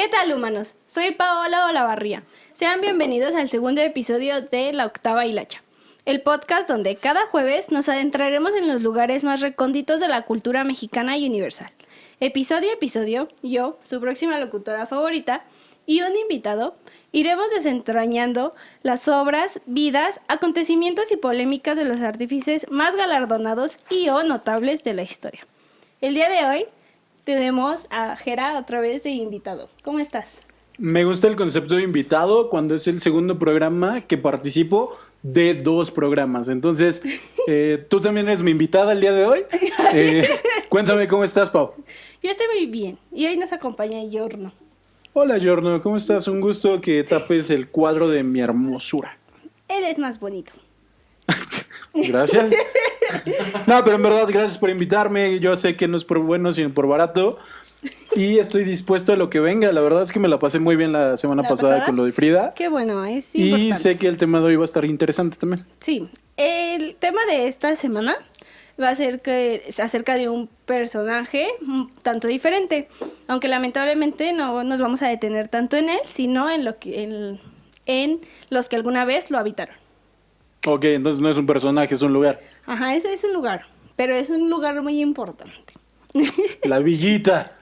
¿Qué tal, humanos? Soy Paola Olavarría. Sean bienvenidos al segundo episodio de La Octava Hilacha, el podcast donde cada jueves nos adentraremos en los lugares más recónditos de la cultura mexicana y universal. Episodio a episodio, yo, su próxima locutora favorita, y un invitado, iremos desentrañando las obras, vidas, acontecimientos y polémicas de los artífices más galardonados y o notables de la historia. El día de hoy tenemos a Jera otra vez de invitado. ¿Cómo estás? Me gusta el concepto de invitado cuando es el segundo programa que participo de 2 programas. Entonces, tú también eres mi invitada el día de hoy. Cuéntame cómo estás, Pau. Yo estoy muy bien y hoy nos acompaña Yorno. Hola, Giorno, ¿cómo estás? Un gusto que tapes el cuadro de mi hermosura. Él es más bonito. Gracias. No, pero en verdad, gracias por invitarme. Yo sé que no es por bueno, sino por barato. Y estoy dispuesto a lo que venga. La verdad es que me la pasé muy bien la semana pasada con lo de Frida. Qué bueno, es y importante. sé que el tema de hoy va a estar interesante también. Sí, el tema de esta semana va a ser que es acerca de un personaje un tanto diferente, aunque lamentablemente no nos vamos a detener tanto en él, sino en los que alguna vez lo habitaron. Ok, entonces no es un personaje, es un lugar. Ajá, eso es un lugar, pero es un lugar muy importante. La villita.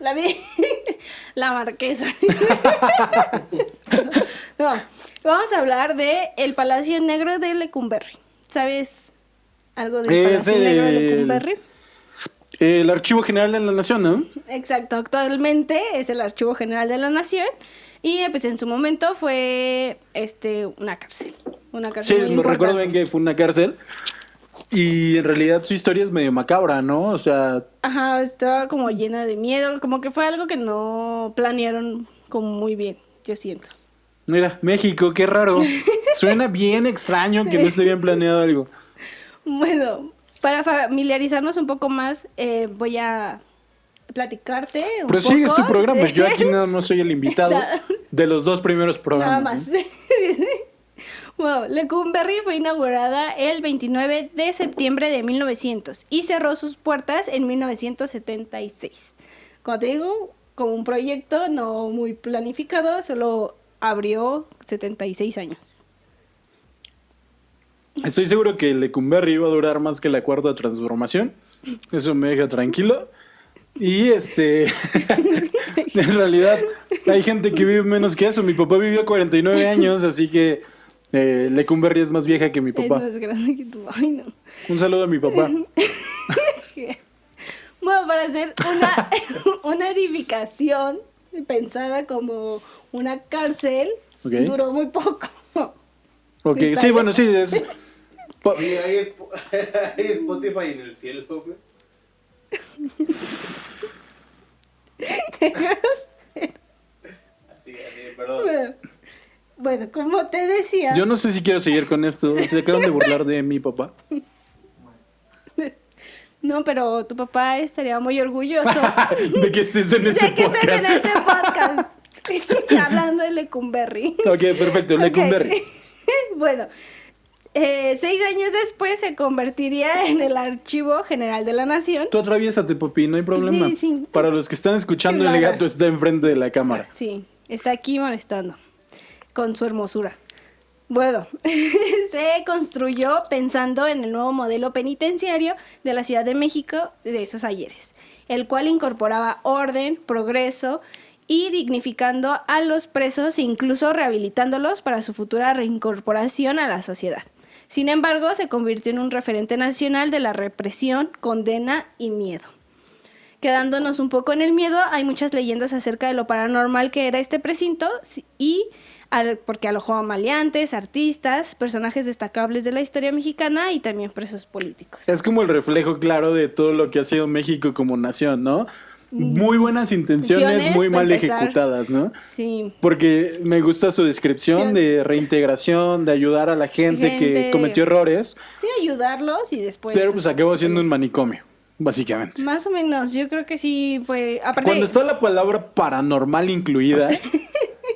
La marquesa. No, vamos a hablar de el Palacio Negro de Lecumberri. ¿Sabes algo del Palacio Negro de Lecumberri? El Archivo General de la Nación, ¿no? Exacto, actualmente es el Archivo General de la Nación y pues en su momento fue una cárcel. Sí, me recuerdo bien que fue una cárcel. Y en realidad su historia es medio macabra, ¿no? O sea... Ajá, estaba como llena de miedo, como que fue algo que no planearon como muy bien, yo siento. Mira, México, qué raro. Suena bien extraño que no esté bien planeado algo. Bueno, para familiarizarnos un poco más, voy a platicarte un Pero poco. sí, es tu programa. Yo aquí nada más soy el invitado de los 2 primeros programas. Nada más. ¿No? Bueno, Lecumberri fue inaugurada el 29 de septiembre de 1900 y cerró sus puertas en 1976. Como te digo, como un proyecto no muy planificado, solo abrió 76 años. Estoy seguro que Lecumberri iba a durar más que la Cuarta Transformación. Eso me deja tranquilo. Y en realidad hay gente que vive menos que eso. Mi papá vivió 49 años, así que Lecumberri es más vieja que mi papá. Es más grande que tú. Ay, no. Un saludo a mi papá. Bueno, para hacer una edificación pensada como una cárcel, Okay. duró muy poco. Ok, sí, bueno, sí. Oye, hay Spotify en el cielo, güey. Así, perdón. Bueno, como te decía. Yo no sé si quiero seguir con esto. Se acaban de burlar de mi papá. No, pero tu papá estaría muy orgulloso De que estés en este de que estés podcast. en este podcast hablando de Lecumberri. Ok, perfecto, Lecumberri. Ok. Bueno, 6 años después se convertiría en el Archivo General de la Nación. Tú atraviésate, papi, no hay problema. Sí, sí. Para los que están escuchando, Que lo el haga. gato está enfrente de la cámara. Sí, está aquí molestando con su hermosura. Bueno, se construyó pensando en el nuevo modelo penitenciario de la Ciudad de México de esos ayeres, el cual incorporaba orden, progreso y dignificando a los presos e incluso rehabilitándolos para su futura reincorporación a la sociedad. Sin embargo, se convirtió en un referente nacional de la represión, condena y miedo. Quedándonos un poco en el miedo, hay muchas leyendas acerca de lo paranormal que era este precinto y porque alojó a maleantes, artistas, personajes destacables de la historia mexicana y también presos políticos. Es como el reflejo claro de todo lo que ha sido México como nación, ¿no? Muy buenas intenciones, muy mal ejecutadas, ¿no? Sí. Porque me gusta su descripción de reintegración, de ayudar a la gente que cometió errores. Sí, ayudarlos y después... Pero pues acabó siendo un manicomio, básicamente. Más o menos, yo creo que sí fue... Aparte, Cuando está la palabra paranormal incluida,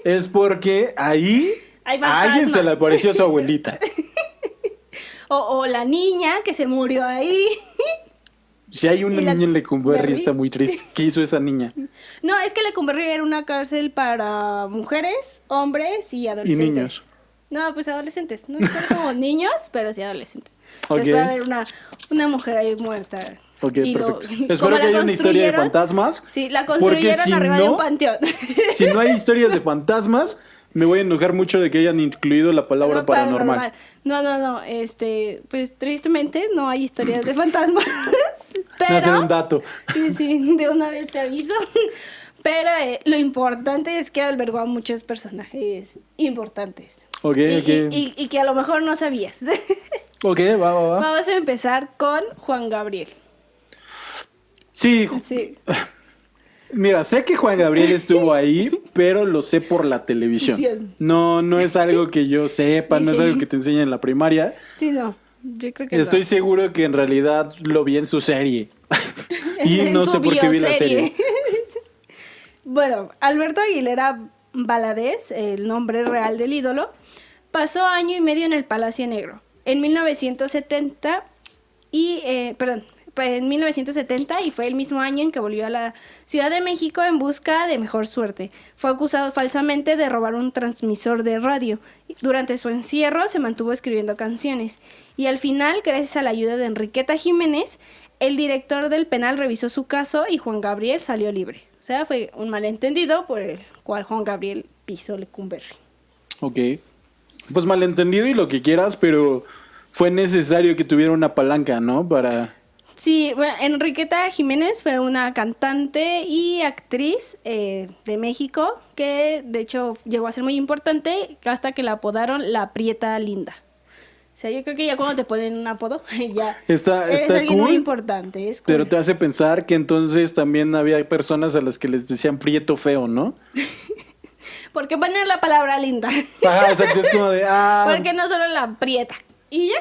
es porque ahí a alguien se le apareció su abuelita. o la niña que se murió ahí. Si hay una ¿Y la niña en Lecumberri, Berry? está muy triste. ¿Qué hizo esa niña? No, es que Lecumberri era una cárcel para mujeres, hombres y Y adolescentes. niños. No, pues adolescentes. No son como niños, pero sí adolescentes. Entonces Ok. puede haber una mujer ahí muerta. Ok, Y perfecto. como Espero la que haya una historia de construyeron- fantasmas. Sí, la Porque construyeron si arriba de un no, panteón. si no hay historias de fantasmas, me voy a enojar mucho de que hayan incluido la palabra No, paranormal. No, pues tristemente no hay historias de fantasmas. Me hacen un Pero, dato. sí, de una vez te aviso. Pero lo importante es que albergó a muchos personajes importantes. Ok, Y, ok. y que a lo mejor no sabías. Ok, va. Vamos a empezar con Juan Gabriel. Sí, Sí. mira, sé que Juan Gabriel estuvo ahí, pero lo sé por la televisión. Televisión. No es algo que yo sepa, no es algo que te enseñan en la primaria. Sí, no. Yo creo que Estoy no. seguro que en realidad lo vi en su serie. Y En no su sé por qué vi la bioserie. serie. Bueno, Alberto Aguilera Valadez, el nombre real del ídolo, pasó año y medio en el Palacio Negro. En 1970 en 1970 y fue el mismo año en que volvió a la Ciudad de México en busca de mejor suerte. Fue acusado falsamente de robar un transmisor de radio. Durante su encierro se mantuvo escribiendo canciones y al final, gracias a la ayuda de Enriqueta Jiménez, el director del penal revisó su caso y Juan Gabriel salió libre. O sea, fue un malentendido por el cual Juan Gabriel pisó Lecumberri. Ok. Pues malentendido y lo que quieras, pero fue necesario que tuviera una palanca, ¿no? Para... Sí, bueno, Enriqueta Jiménez fue una cantante y actriz de México que de hecho llegó a ser muy importante hasta que la apodaron la Prieta Linda. O sea, yo creo que ya cuando te ponen un apodo, ya Está eres alguien cool, muy importante. Es cool. pero te hace pensar que entonces también había personas a las que les decían prieto feo, ¿no? ¿Por qué poner la palabra linda? Ajá, exacto, es como de, Porque no solo la Prieta. ¿Y ya?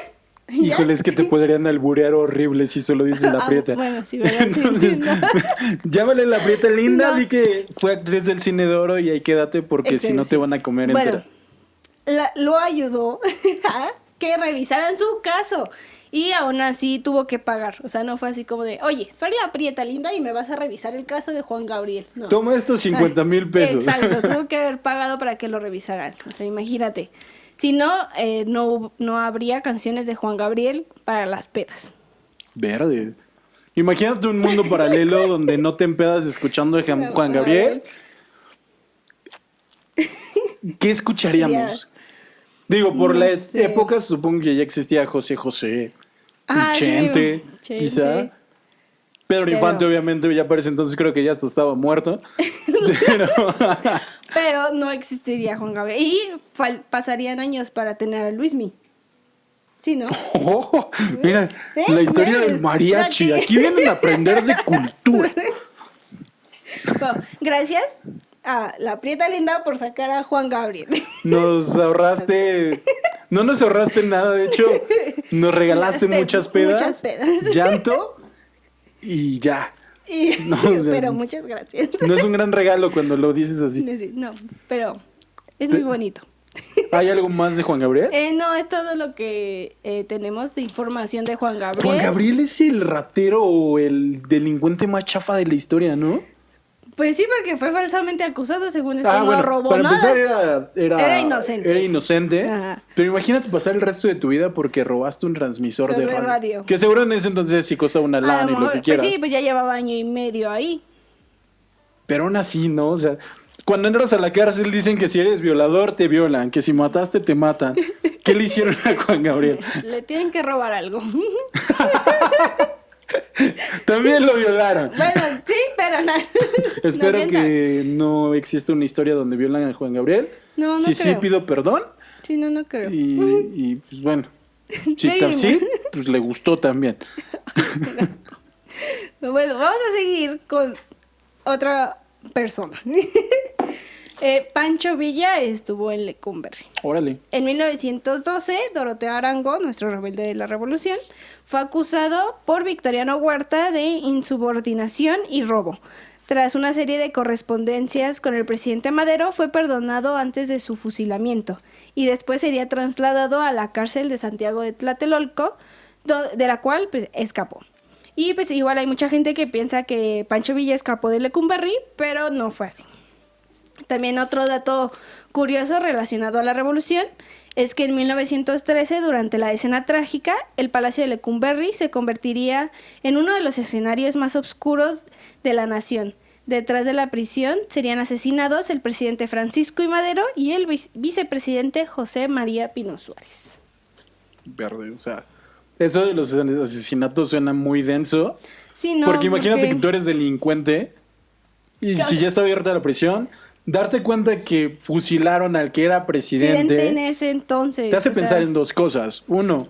híjole, es que te podrían alburear horrible si solo dices la Ah, prieta. bueno, sí, ¿verdad? Sí, Entonces, sí, no. llámale la prieta linda, No. di que fue actriz del Cine de Oro y ahí quédate porque si no te van a comer Bueno, entera. lo ayudó a que revisaran su caso y aún así tuvo que pagar. O sea, no fue así como de, oye, soy la Prieta Linda y me vas a revisar el caso de Juan Gabriel. No. Toma estos 50,000 pesos. Exacto, tuvo que haber pagado para que lo revisaran. O sea, imagínate. Si no, no habría canciones de Juan Gabriel para las pedas. Verde. Imagínate un mundo paralelo donde no te empedas escuchando a Juan Gabriel. ¿Qué escucharíamos? Digo, por No la sé. época supongo que ya existía José José, Ah, sí, Chente, Chente. quizá. Pedro Infante, obviamente, ya para ese entonces creo que ya hasta estaba muerto. Pero, Pero no existiría Juan Gabriel. Y pasarían años para tener a Luismi. Sí, ¿no? oh, mira, ¿Ves? la historia ¿Ves? del mariachi. Mariachi. Aquí vienen a aprender de cultura. Bueno, gracias a la Prieta Linda por sacar a Juan Gabriel. Nos ahorraste, no nos ahorraste nada, de hecho, nos regalaste muchas pedas, muchas pedas. llanto y ya. Y- No, o sea, pero muchas gracias. No es un gran regalo cuando lo dices así. Sí, no, pero es muy bonito. ¿Hay algo más de Juan Gabriel? No, es todo lo que tenemos de información de Juan Gabriel. Juan Gabriel es el ratero o el delincuente más chafa de la historia, ¿no? Pues sí, porque fue falsamente acusado, según esto, no Bueno, robó para nada. empezar Era inocente. Era inocente. Ajá. Pero imagínate pasar el resto de tu vida porque robaste un transmisor de Sobre radio. radio. Que seguro en ese entonces sí costaba una A lana y lo mejor- que quieras. Pues sí, pues ya llevaba año y medio ahí. Pero aún así, ¿no? O sea, cuando entras a la cárcel dicen que si eres violador te violan, que si mataste te matan. ¿Qué le hicieron a Juan Gabriel? Le tienen que robar algo. También lo violaron. Bueno, sí, pero nada. Espero No piensa. que no exista una historia donde violan a Juan Gabriel. No, no si sí, creo. pido perdón. Sí, no creo. Y pues bueno, si Seguimos. sí, pues le gustó también. Bueno, vamos a seguir con otra persona. Pancho Villa estuvo en Lecumberri. Órale. En 1912, Doroteo Arango, nuestro rebelde de la revolución, fue acusado por Victoriano Huerta de insubordinación y robo. Tras una serie de correspondencias con el presidente Madero, fue perdonado antes de su fusilamiento y después sería trasladado a la cárcel de Santiago de Tlatelolco, de la cual pues, escapó. Y pues igual hay mucha gente que piensa que Pancho Villa escapó de Lecumberri, pero no fue así. También otro dato curioso relacionado a la revolución es que en 1913, durante la escena trágica, el Palacio de Lecumberri se convertiría en uno de los escenarios más oscuros de la nación. Detrás de la prisión serían asesinados el presidente Francisco I. Madero y el vicepresidente José María Pino Suárez. Verde, o sea, eso de los asesinatos suena muy denso. Sí, no, porque imagínate que tú eres delincuente y si ya está abierta la prisión, darte cuenta que fusilaron al que era presidente en ese entonces. te hace pensar en dos cosas. Uno,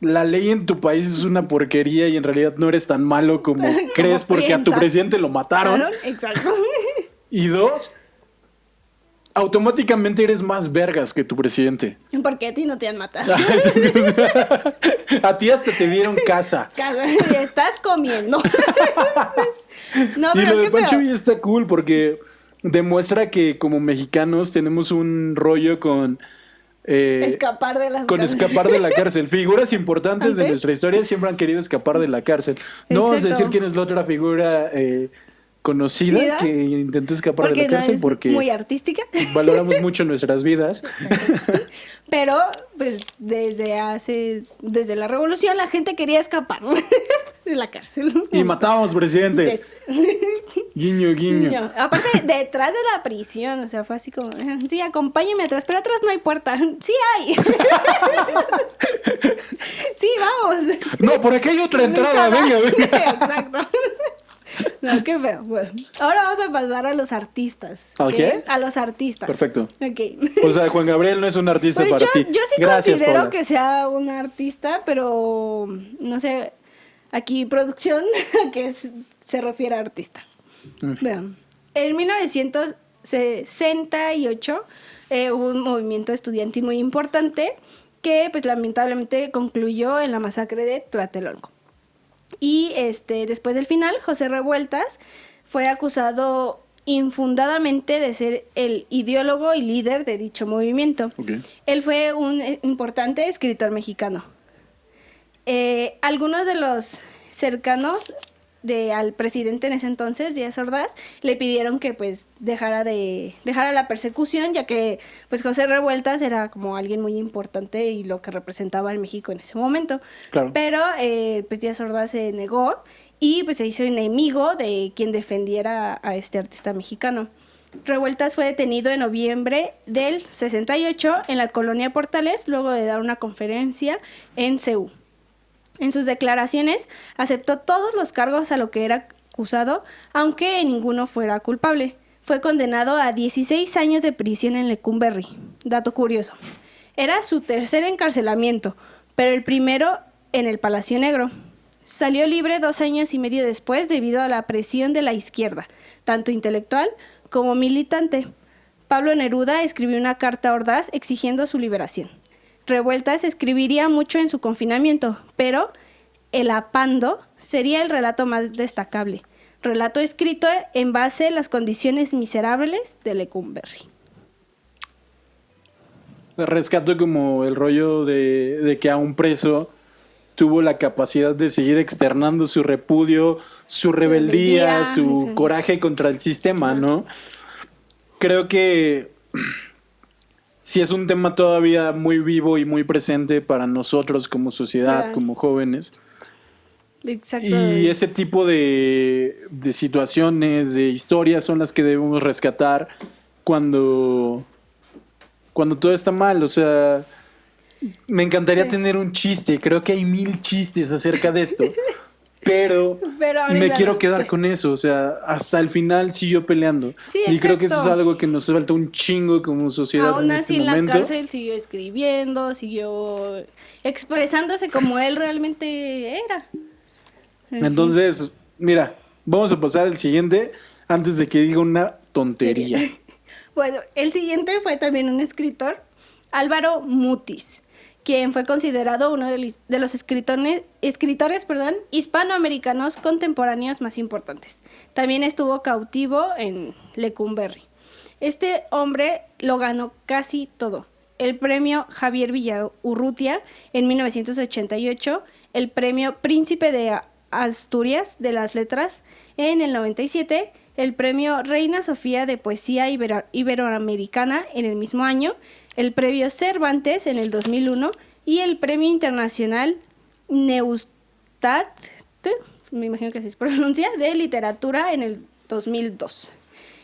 la ley en tu país es una porquería y en realidad no eres tan malo como crees porque a tu presidente lo mataron. Claro, exacto. Y dos, automáticamente eres más vergas que tu presidente. Porque a ti no te han matado. A ti hasta te dieron casa. Estás comiendo. No, Y pero lo de qué Pancho feo. Villa está cool porque demuestra que como mexicanos tenemos un rollo con Escapar de las cárceles. escapar de la cárcel. Figuras importantes de ¿Ah, sí? nuestra historia siempre han querido escapar de la cárcel. No vamos a Exacto. decir quién es la otra figura conocida ¿Sí, da? que intentó escapar Porque de la cárcel es porque muy artística. valoramos mucho nuestras vidas. Pero, pues, desde la revolución la gente quería escapar de la cárcel. Y matábamos presidentes. Guiño, guiño. No, aparte, detrás de la prisión, o sea, fue así como, sí, acompáñame atrás, pero atrás no hay puerta. Sí hay. Sí, vamos. No, por aquí hay otra entrada. Venga, venga. Exacto. No, qué feo. Bueno, ahora vamos a pasar a los artistas. ¿A ¿ok? qué? A los artistas. Perfecto. Ok. O sea, Juan Gabriel no es un artista Pues para ti. yo sí Gracias, considero Paula. que sea un artista, pero no sé, aquí producción, ¿a qué se refiere a artista? Vean, en 1968 hubo un movimiento estudiantil muy importante que pues lamentablemente concluyó en la masacre de Tlatelolco. Y después del final, José Revueltas fue acusado infundadamente de ser el ideólogo y líder de dicho movimiento. Ok. Él fue un importante escritor mexicano. Algunos de los cercanos al presidente en ese entonces, Díaz Ordaz, le pidieron que pues dejara la persecución, ya que pues José Revueltas era como alguien muy importante y lo que representaba en México en ese momento. Claro. Pero pues Díaz Ordaz se negó y pues se hizo enemigo de quien defendiera a este artista mexicano. Revueltas fue detenido en noviembre del 68 en la colonia Portales, luego de dar una conferencia en CEU. En sus declaraciones aceptó todos los cargos a lo que era acusado, aunque ninguno fuera culpable. Fue condenado a 16 años de prisión en Lecumberri. Dato curioso. Era su tercer encarcelamiento, pero el primero en el Palacio Negro. Salió libre 2 años y medio después debido a la presión de la izquierda, tanto intelectual como militante. Pablo Neruda escribió una carta a Ordaz exigiendo su liberación. Revueltas escribiría mucho en su confinamiento, pero El Apando sería el relato más destacable. Relato escrito en base a las condiciones miserables de Lecumberri. Rescato como el rollo de que a un preso tuvo la capacidad de seguir externando su repudio, su rebeldía, su sí. coraje contra el sistema, ¿no? Creo que sí es un tema todavía muy vivo y muy presente para nosotros como sociedad, Claro. como jóvenes. Exacto. Y ese tipo de situaciones, de historias son las que debemos rescatar cuando todo está mal. O sea, me encantaría tener un chiste. Creo que hay 1000 chistes acerca de esto. Pero ahorita me quiero no. quedar Sí. con eso. O sea, hasta el final siguió peleando. Sí, y creo que eso es exacto. algo que nos falta un chingo como sociedad Aún en así este en la momento. cárcel siguió escribiendo, siguió expresándose como él realmente era. Entonces, mira, vamos a pasar al siguiente antes de que diga una tontería. Bueno, el siguiente fue también un escritor, Álvaro Mutis, quien fue considerado uno de los escritores hispanoamericanos contemporáneos más importantes. También estuvo cautivo en Lecumberri. Este hombre lo ganó casi todo. El premio Javier Villaurrutia en 1988, el premio Príncipe de Asturias de las Letras en el 97, el premio Reina Sofía de Poesía Iberoamericana en el mismo año, el premio Cervantes en el 2001 y el premio internacional Neustadt, me imagino que así se pronuncia, de literatura en el 2002.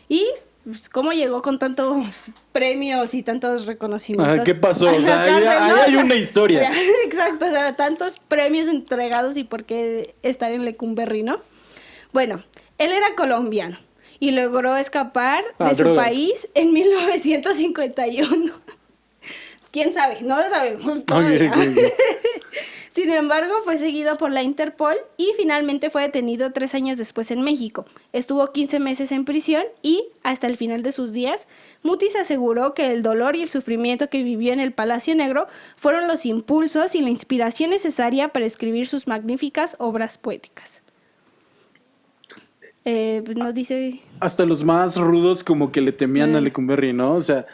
Y pues, ¿cómo llegó con tantos premios y tantos reconocimientos? ¿Qué pasó? A O la sea, cárcel, ahí ¿no? hay una historia. Exacto, o sea, tantos premios entregados y por qué estar en Lecumberri, ¿no? Bueno, él era colombiano y logró escapar de su drogas. país en 1951. ¿Quién sabe? No lo sabemos todavía. Ok. Sin embargo, fue seguido por la Interpol y finalmente fue detenido 3 años después en México. Estuvo 15 meses en prisión y, hasta el final de sus días, Mutis aseguró que el dolor y el sufrimiento que vivió en el Palacio Negro fueron los impulsos y la inspiración necesaria para escribir sus magníficas obras poéticas. No dice... Hasta los más rudos como que le temían a Lecumberri, ¿no? O sea,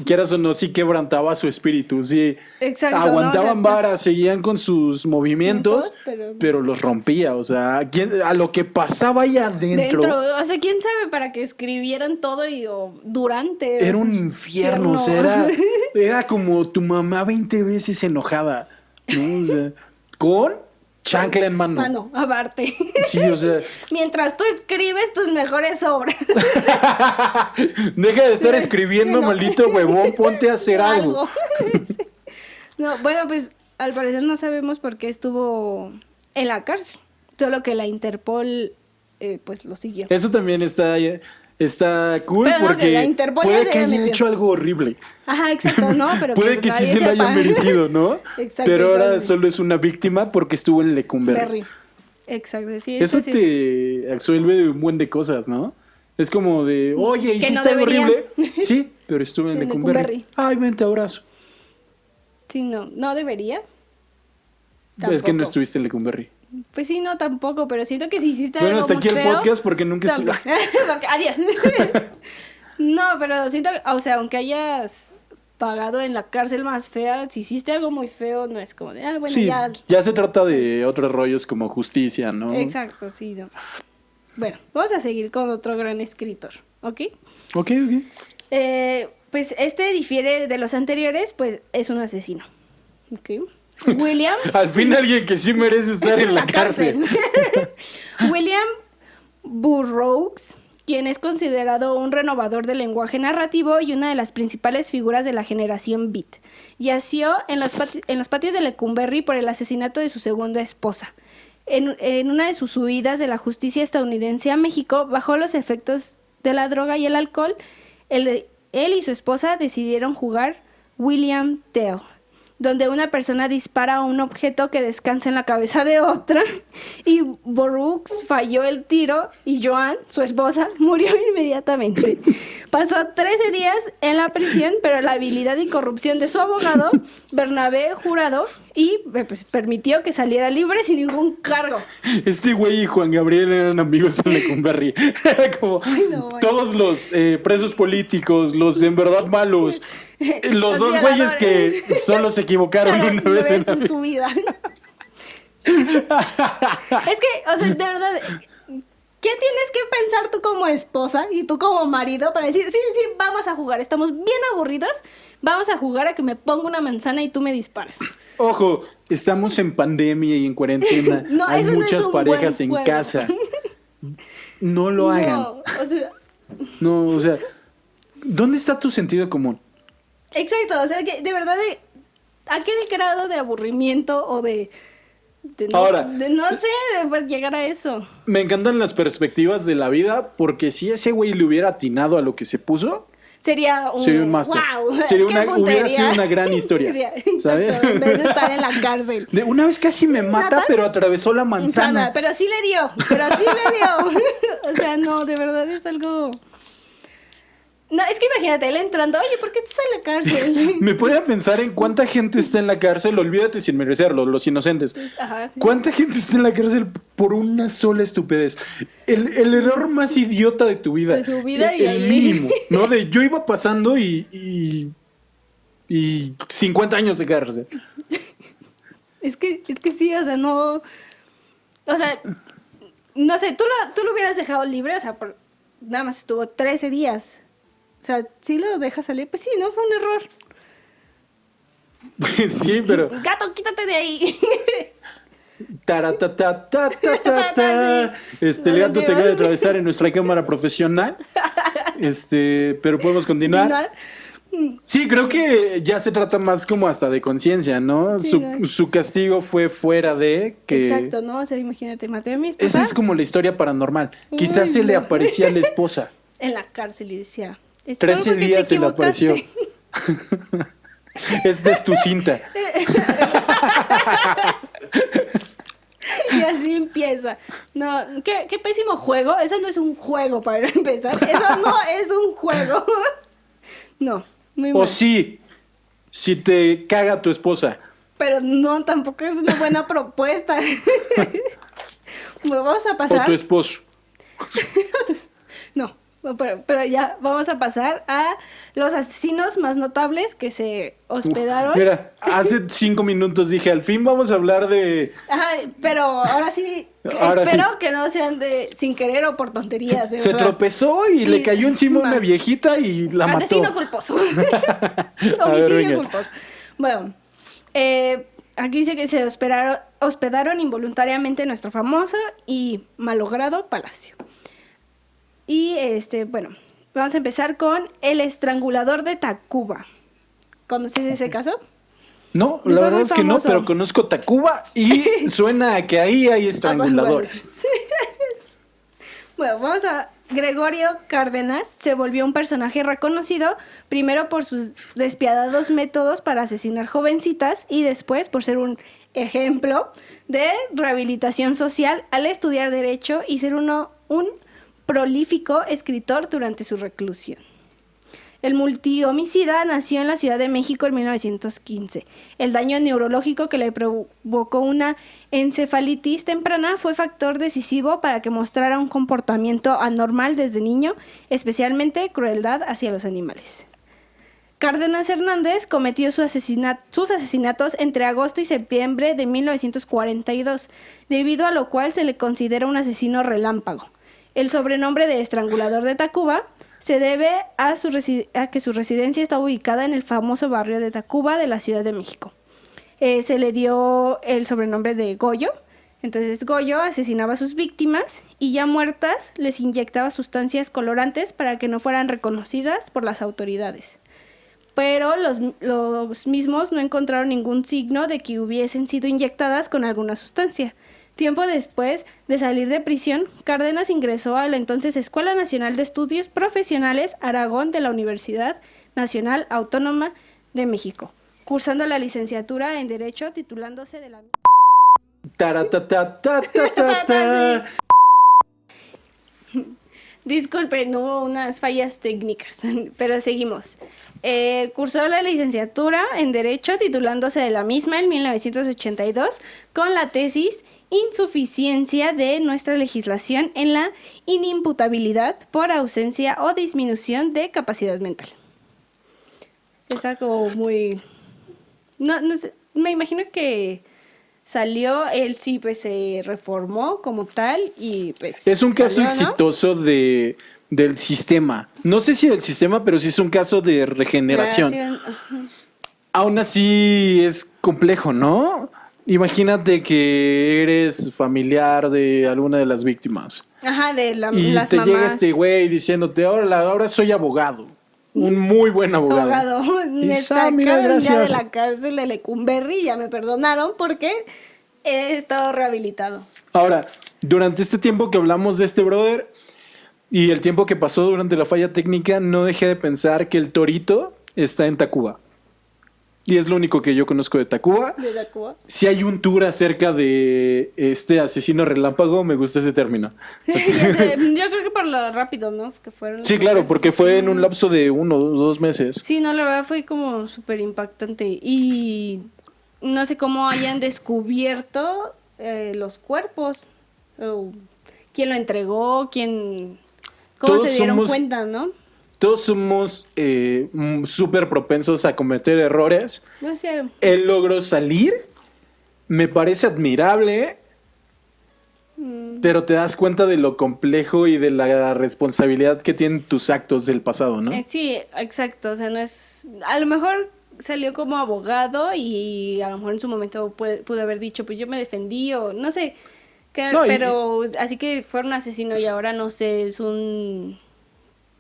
quieras o no, sí quebrantaba su espíritu, sí. Exacto, aguantaban ¿no? O sea, varas, seguían con sus movimientos, pero los rompía. O sea, a lo que pasaba ahí adentro o sea, quién sabe para que escribieran todo o durante. era un infierno. O sea, era como tu mamá 20 veces enojada, ¿no? O sea, con chancla en mano. Mano, aparte. Sí, o sea, Mientras tú escribes tus mejores obras. deja de estar escribiendo, No. maldito huevón, ponte a hacer algo. No, bueno, pues al parecer no sabemos por qué estuvo en la cárcel. Solo que la Interpol pues lo siguió. Eso también está cool Pero no, que porque la Interpol ya puede se que haya metió. hecho algo horrible. Ajá, exacto, no, pero Puede que sí nadie se lo haya sepa. merecido, ¿no? Exacto, Pero ahora entonces- solo es una víctima porque estuvo en Lecumberri. Berry. Exacto, sí. Eso sí. te absuelve de un buen de cosas, ¿no? Es como de, oye, Que hiciste no algo debería. horrible. Sí, pero estuve en En Lecumberri. Lecumberri. Ay, vente, abrazo. Sí, no debería. Es que no Tampoco. estuviste en Lecumberri. Pues sí, no, tampoco, pero siento que si hiciste Bueno, algo hasta muy aquí el feo, podcast porque nunca estuve. Porque- adiós. No, pero siento, o sea, aunque hayas pagado en la cárcel más fea, si hiciste algo muy feo, no es como de, bueno, Sí, ya. ya se trata de otros rollos como justicia, ¿no? Exacto, sí, no. Bueno, vamos a seguir con otro gran escritor, ¿ok? Ok. Pues este difiere de los anteriores, pues es un asesino, ¿ok? William... Al fin alguien que sí merece estar en la cárcel. William Burroughs, quien es considerado un renovador del lenguaje narrativo y una de las principales figuras de la generación beat, yació en los patios de Lecumberri por el asesinato de su segunda esposa. En una de sus huidas de la justicia estadounidense a México, bajo los efectos de la droga y el alcohol, él y su esposa decidieron jugar William Tell, donde una persona dispara a un objeto que descansa en la cabeza de otra y Burroughs falló el tiro y Joan, su esposa, murió inmediatamente. Pasó 13 días en la prisión, pero la habilidad y corrupción de su abogado, Bernabé Jurado, pues, permitió que saliera libre sin ningún cargo. Este güey y Juan Gabriel eran amigos en Lecumberri. Era como no, todos los presos políticos, los en verdad malos, los Los dos güeyes que violadores. solo se equivocaron una vez en la en vida. su vida. Es que, o sea, de verdad, ¿qué tienes que pensar tú como esposa y tú como marido para decir, sí, vamos a jugar, estamos bien aburridos, vamos a jugar a que me ponga una manzana y tú me disparas? Ojo, estamos en pandemia y en cuarentena. No, Hay eso no muchas es un parejas buen en juego. casa. No lo hagan. No, o sea, No, o sea, ¿dónde está tu sentido común? exacto, o sea, que de verdad, ¿a qué grado de aburrimiento o de no, Ahora. no sé, de llegar a eso? Me encantan las perspectivas de la vida porque si ese güey le hubiera atinado a lo que se puso, Sería un, sería un máster. wow, Sería qué hubiera puntería. sido una gran historia. Exacto, ¿Sabes? en vez de estar en la cárcel. De una vez casi me mata, ¿Mata? pero atravesó la manzana. Pero sí le dio. O sea, no, de verdad es algo... No, es que imagínate, él entrando, oye, ¿por qué estás en la cárcel? Me pone a pensar en cuánta gente está en la cárcel, olvídate sin merecerlo, los inocentes. Ajá. ¿Cuánta gente está en la cárcel por una sola estupidez? El error más idiota de tu vida. De su vida el, y el ahí. mínimo, ¿no? De yo iba pasando y 50 años de cárcel. Es que sí, o sea, no... O sea, no sé, tú lo hubieras dejado libre, o sea, nada más estuvo 13 días. O sea, ¿sí lo dejas salir? Pues sí, ¿no? Fue un error. Sí, pero... Gato, quítate de ahí. Taratatatata. El gato se acaba de atravesar en nuestra cámara profesional. Pero podemos continuar. Sí, creo que ya se trata más como hasta de conciencia, ¿no? Sí, ¿no? Su castigo fue fuera de que... Exacto, ¿no? O sea, imagínate, maté a mi esposa. Esa es como la historia paranormal. Quizás Uy, se le no. aparecía a la esposa. En la cárcel y decía... 13 "Solo porque te días se le apareció. equivocaste". Esta es tu cinta. Y así empieza. No, qué pésimo juego. Eso no es un juego para empezar. Eso no es un juego. No, muy O mal. sí, si te caga tu esposa. Pero no, tampoco es una buena propuesta. Vamos a O pasar. tu esposo. No, pero ya vamos a pasar a los asesinos más notables que se hospedaron. Mira, hace 5 minutos dije, al fin vamos a hablar de... Ajá, pero ahora sí, Ahora espero sí. que no sean de sin querer o por tonterías, de Se verdad. tropezó y le cayó encima una viejita y la mató. Asesino culposo. A ver, Homicidio venga. culposo. Bueno, aquí dice que se hospedaron involuntariamente en nuestro famoso y malogrado palacio. Y bueno, vamos a empezar con el estrangulador de Tacuba. ¿Conoces ese caso? No, Fue la verdad muy es que no, famoso. pero conozco Tacuba y suena a que ahí hay estranguladores. Sí. Bueno, vamos a... Gregorio Cárdenas se volvió un personaje reconocido primero por sus despiadados métodos para asesinar jovencitas y después por ser un ejemplo de rehabilitación social al estudiar derecho y ser un prolífico escritor durante su reclusión. El multihomicida nació en la Ciudad de México en 1915. El daño neurológico que le provocó una encefalitis temprana fue factor decisivo para que mostrara un comportamiento anormal desde niño, especialmente crueldad hacia los animales. Cárdenas Hernández cometió sus asesinatos entre agosto y septiembre de 1942, debido a lo cual se le considera un asesino relámpago. El sobrenombre de estrangulador de Tacuba se debe a que su residencia está ubicada en el famoso barrio de Tacuba de la Ciudad de México. Se le dio el sobrenombre de Goyo. Entonces Goyo asesinaba a sus víctimas y ya muertas les inyectaba sustancias colorantes para que no fueran reconocidas por las autoridades. Pero los mismos no encontraron ningún signo de que hubiesen sido inyectadas con alguna sustancia. Tiempo después de salir de prisión, Cárdenas ingresó a la entonces Escuela Nacional de Estudios Profesionales Aragón de la Universidad Nacional Autónoma de México, cursando la licenciatura en Derecho, titulándose de la... Taratatatata. Disculpen, hubo unas fallas técnicas, pero seguimos. Cursó la licenciatura en Derecho, titulándose de la misma en 1982, con la tesis Insuficiencia de nuestra legislación en la inimputabilidad por ausencia o disminución de capacidad mental. Está como muy... No sé, me imagino que salió, él sí pues se reformó como tal y pues... Es un caso salió, ¿no? exitoso del sistema. No sé si del sistema, pero sí es un caso de regeneración. Ajá. Aún así es complejo, ¿no? Imagínate que eres familiar de alguna de las víctimas. Ajá, de Y las te mamás. llega este güey diciéndote, ahora soy abogado. Un muy buen abogado. Me Y, sacaron mira, ya de gracias. la cárcel de Lecumberri y ya me perdonaron porque he estado rehabilitado. Ahora, durante este tiempo que hablamos de este brother y el tiempo que pasó durante la falla técnica, no dejé de pensar que el Torito está en Tacuba. Y es lo único que yo conozco de Tacuba. ¿De la Cuba? Si hay un tour acerca de este asesino relámpago, me gusta ese término. Así- Yo creo que por lo rápido, ¿no? Que fueron Sí, los claro, meses. porque fue en un lapso de 1 o 2 meses. Sí, no, la verdad fue como súper impactante. Y no sé cómo hayan descubierto los cuerpos. O quién lo entregó, cómo Todos se dieron somos- cuenta, ¿no? Todos somos súper propensos a cometer errores. No sé. Él logró salir, me parece admirable. pero te das cuenta de lo complejo y de la responsabilidad que tienen tus actos del pasado, ¿no? Sí, exacto, o sea, no es... A lo mejor salió como abogado y a lo mejor en su momento pudo haber dicho, pues yo me defendí o no sé, No, pero así que fue un asesino y ahora no sé, es un...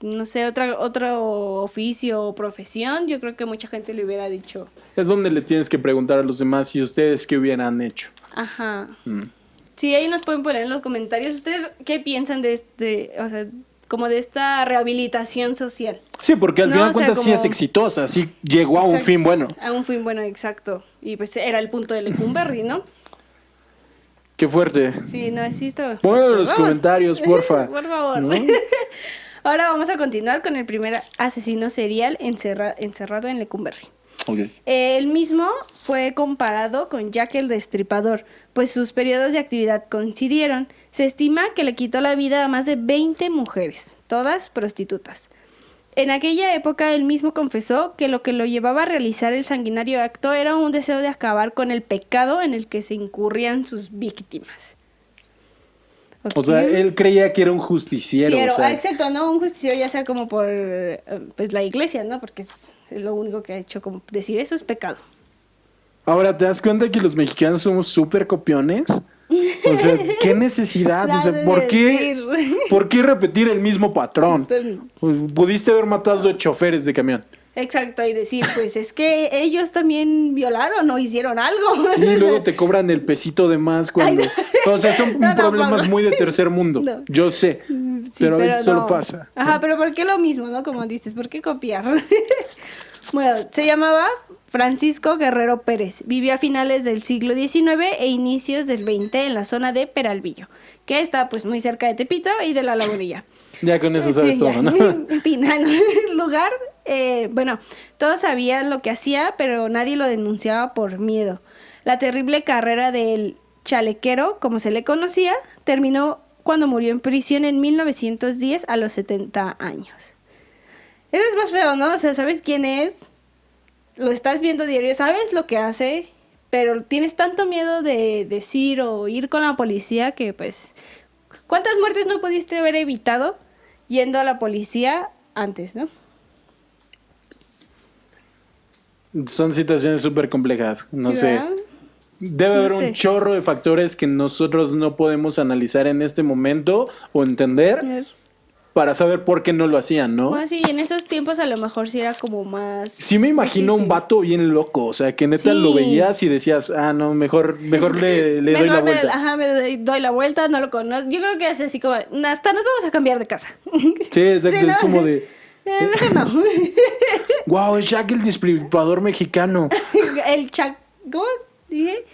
No sé, otro oficio o profesión, yo creo que mucha gente le hubiera dicho. Es donde le tienes que preguntar a los demás y ustedes qué hubieran hecho. Ajá. Sí, ahí nos pueden poner en los comentarios. ¿Ustedes qué piensan de o sea, como de esta rehabilitación social? Sí, porque al No, final o de sea, cuentas sí como- es exitosa, sí llegó a un Exacto. fin bueno. A un fin bueno, exacto. Y pues era el punto de Lecumberri, ¿no? Qué fuerte. Sí, no, sí, esto. Pónganlo en los Vamos. comentarios, porfa. Por favor. ¿No? Ahora vamos a continuar con el primer asesino serial encerrado en Lecumberri. Ok. El mismo fue comparado con Jack el Destripador, pues sus periodos de actividad coincidieron. Se estima que le quitó la vida a más de 20 mujeres, todas prostitutas. En aquella época él mismo confesó que lo llevaba a realizar el sanguinario acto era un deseo de acabar con el pecado en el que se incurrían sus víctimas. O sea, Ok. él creía que era un justiciero. Sí, o sea, exacto, no un justiciero ya sea como por pues la iglesia, ¿no? Porque es lo único que ha hecho, como decir eso es pecado. Ahora, ¿te das cuenta que los mexicanos somos súper copiones? O sea, ¿qué necesidad? O sea, Nada de ¿por qué, decir. ¿por qué repetir el mismo patrón? Pues, pudiste haber matado a choferes de camión. Exacto, y decir, pues es que ellos también violaron o hicieron algo. Y luego te cobran el pesito de más cuando... Ay, O sea, son no, problemas tampoco. muy de tercer mundo. No. Yo sé. Sí, pero a veces solo no. pasa. Ajá, pero ¿por qué lo mismo, no? Como dices, ¿por qué copiar? Bueno, se llamaba Francisco Guerrero Pérez. Vivió a finales del siglo XIX e inicios del XX en la zona de Peralvillo, que está pues muy cerca de Tepito y de La Lagunilla. Ya con eso sabes Sí, todo, ya. ¿no? En fin, el lugar, bueno, todos sabían lo que hacía, pero nadie lo denunciaba por miedo. La terrible carrera del chalequero, como se le conocía, terminó cuando murió en prisión en 1910 a los 70 años. Eso es más feo, ¿no? O sea, ¿sabes quién es? Lo estás viendo diario, sabes lo que hace, pero tienes tanto miedo de decir o ir con la policía que pues... ¿Cuántas muertes no pudiste haber evitado yendo a la policía antes, no? Son situaciones súper complejas. No Sí, sé. ¿verdad? Debe No haber sé. un chorro de factores que nosotros no podemos analizar en este momento o entender para saber por qué no lo hacían, ¿no? Bueno, sí, en esos tiempos a lo mejor sí era como más... Sí me imagino un difícil. vato bien loco, o sea, que neta Sí. lo veías y decías, ah, no, mejor le doy la Mejor vuelta. me doy la vuelta, no lo conozco. Yo creo que es así como, hasta nos vamos a cambiar de casa. Sí, exacto, Sí, ¿no? es como de, Mejor no. wow, es Jack el Destripador mexicano. ¿Cómo dije?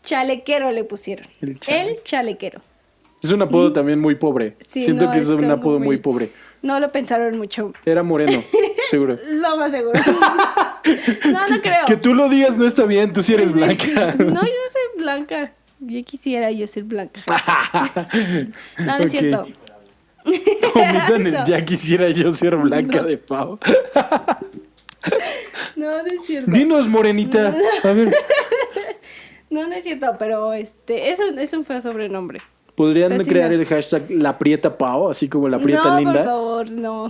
Chalequero le pusieron. El chale- El chalequero. Es un apodo también muy pobre. Sí, Siento no, que es un como apodo muy pobre. No lo pensaron mucho. Era moreno, seguro. Lo más seguro. No creo. Que tú lo digas no está bien, tú sí eres blanca. No, yo no soy blanca. Yo quisiera yo ser blanca. No, no es Ok. cierto. Omitan el No. ya quisiera yo ser blanca de pavo. No es cierto. Dinos, morenita. A ver, No es cierto, pero es un feo sobrenombre. ¿podrían O sea, sí, crear no. el hashtag la prieta pavo, así como la prieta No, linda? por favor, no.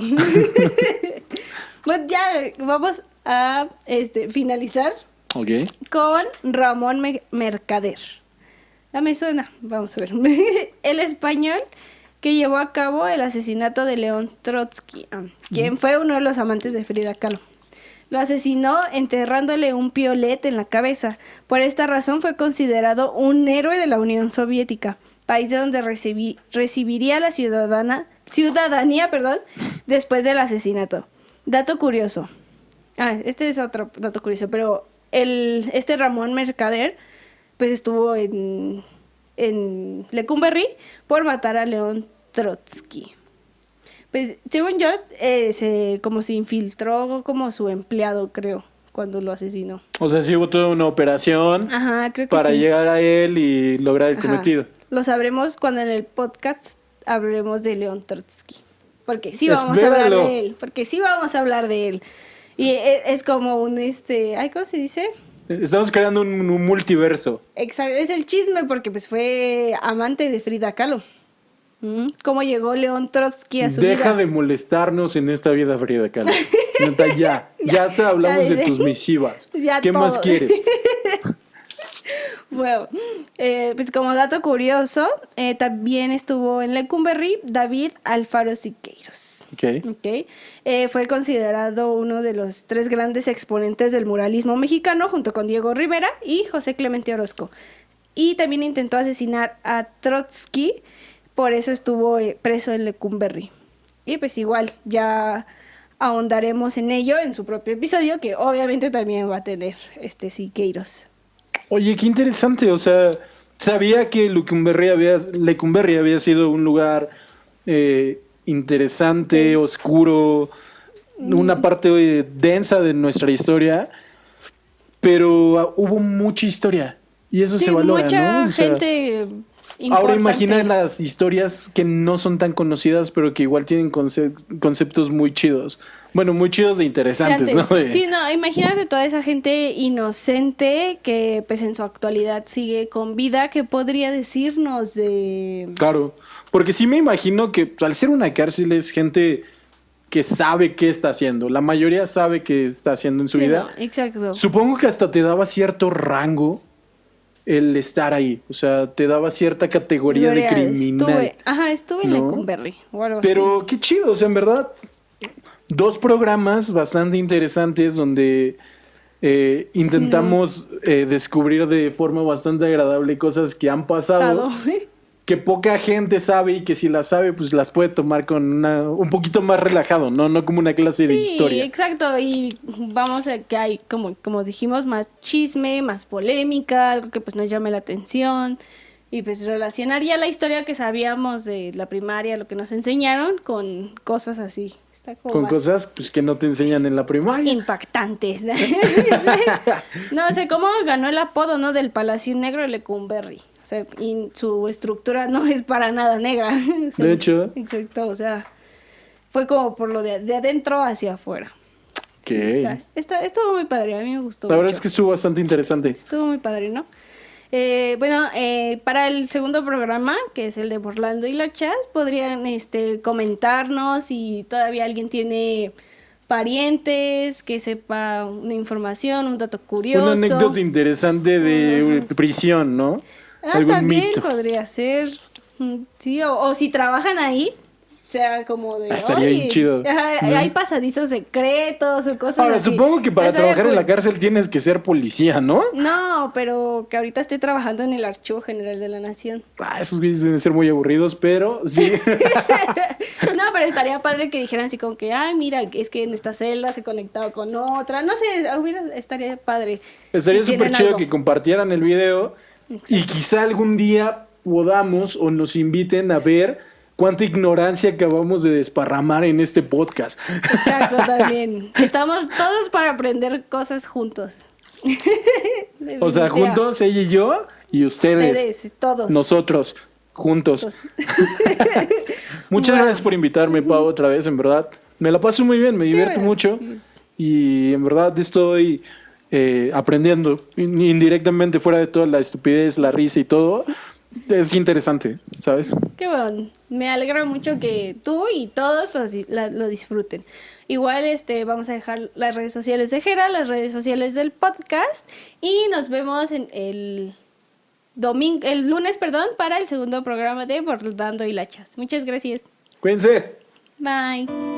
Bueno, ya vamos a finalizar Ok. con Ramón Mercader. Ya me suena, vamos a ver. El español que llevó a cabo el asesinato de León Trotsky, quien fue uno de los amantes de Frida Kahlo. Lo asesinó enterrándole un piolet en la cabeza. Por esta razón fue considerado un héroe de la Unión Soviética, país de donde recibiría la ciudadanía, después del asesinato. Dato curioso. Este es otro dato curioso, pero este Ramón Mercader pues estuvo en Lecumberri por matar a León Trotsky. Pues según yo, como se infiltró como su empleado, creo, cuando lo asesinó. O sea, sí hubo toda una operación Ajá, creo que para sí. llegar a él y lograr el Ajá. cometido. Lo sabremos cuando en el podcast hablemos de León Trotsky. Porque sí vamos a hablar Espéralo. de él. Porque sí vamos a hablar de él. Y es como un, ¿cómo se dice? Estamos creando un multiverso. Exacto, es el chisme porque pues fue amante de Frida Kahlo. ¿Cómo llegó León Trotsky a su Deja vida? de molestarnos en esta vida, Frida Kahlo. Neta, ya hasta hablamos Ya, de tus misivas. ya ¿Qué más todo. quieres? Bueno, pues como dato curioso, también estuvo en Lecumberri David Alfaro Siqueiros. Ok. Ok. Fue considerado uno de los 3 grandes exponentes del muralismo mexicano, junto con Diego Rivera y José Clemente Orozco. Y también intentó asesinar a Trotsky, por eso estuvo preso en Lecumberri. Y pues igual, ya ahondaremos en ello en su propio episodio, que obviamente también va a tener Siqueiros. Oye, qué interesante. O sea, sabía que Lecumberri había sido un lugar interesante, Sí. oscuro, una parte densa de nuestra historia, pero hubo mucha historia y eso Sí, se valora, mucha ¿no? O sea, gente ahora importante. imagina las historias que no son tan conocidas, pero que igual tienen conceptos muy chidos. Bueno, muy chidos de interesantes, Antes. ¿no? Sí, no, imagínate toda esa gente inocente que pues en su actualidad sigue con vida, que podría decirnos de... Claro, porque sí me imagino que al ser una cárcel es gente que sabe qué está haciendo. La mayoría sabe qué está haciendo en su Sí, vida. no, exacto. Supongo que hasta te daba cierto rango el estar ahí. O sea, te daba cierta categoría de criminal. Estuve en ¿no? Lecumberri o algo así. Pero qué chido, o sea, en verdad, 2 programas bastante interesantes donde intentamos descubrir de forma bastante agradable cosas que han pasado, que poca gente sabe y que si las sabe, pues las puede tomar con un poquito más relajado, no como una clase de Sí, historia. exacto, y vamos a que hay, como dijimos, más chisme, más polémica, algo que pues nos llame la atención, y pues relacionaría la historia que sabíamos de la primaria, lo que nos enseñaron, con cosas así. Está como Con más cosas pues, que no te enseñan en la primaria. impactantes. No sé cómo ganó el apodo, ¿no? Del Palacio Negro de Lecumberri. O sea, y su estructura no es para nada negra. O sea, De hecho. Exacto, o sea, fue como por lo de adentro hacia afuera. Ok. Estuvo muy padre, a mí me gustó La verdad mucho. es que estuvo bastante interesante. Estuvo muy padre, ¿no? Para el segundo programa, que es el de Burlando y la Chas, podrían comentarnos si todavía alguien tiene parientes, que sepa una información, un dato curioso. Una anécdota interesante de prisión, ¿no? Algún También mito. podría ser. Sí, o si trabajan ahí, sea como de... Estaría bien chido. Hay pasadizos secretos o cosas Ahora, así. supongo que para Estaría trabajar en la cool. cárcel tienes que ser policía, ¿no? No, pero que ahorita esté trabajando en el Archivo General de la Nación. Esos güeyes deben ser muy aburridos, pero sí. No, pero estaría padre que dijeran así como que, ay, mira, es que en esta celda se conectaba con otra. No sé, estaría padre. Estaría Si súper tienen chido algo. que compartieran el video Exacto. y quizá algún día podamos o nos inviten a ver cuánta ignorancia acabamos de desparramar en este podcast. Exacto, también. Estamos todos para aprender cosas juntos. O sea, juntos, ella y yo, y ustedes. Ustedes, todos. Nosotros, juntos. Todos. Muchas Bueno. gracias por invitarme, Pau, otra vez, en verdad. Me la paso muy bien, me divierto bueno. mucho. Y en verdad estoy aprendiendo indirectamente, fuera de toda la estupidez, la risa y todo. Es interesante, ¿sabes? Qué bueno. Me alegra mucho que tú y todos lo disfruten. Igual vamos a dejar las redes sociales de Jera, las redes sociales del podcast y nos vemos en el lunes, para el segundo programa de Bordando y Lachas. Muchas gracias. Cuídense. Bye.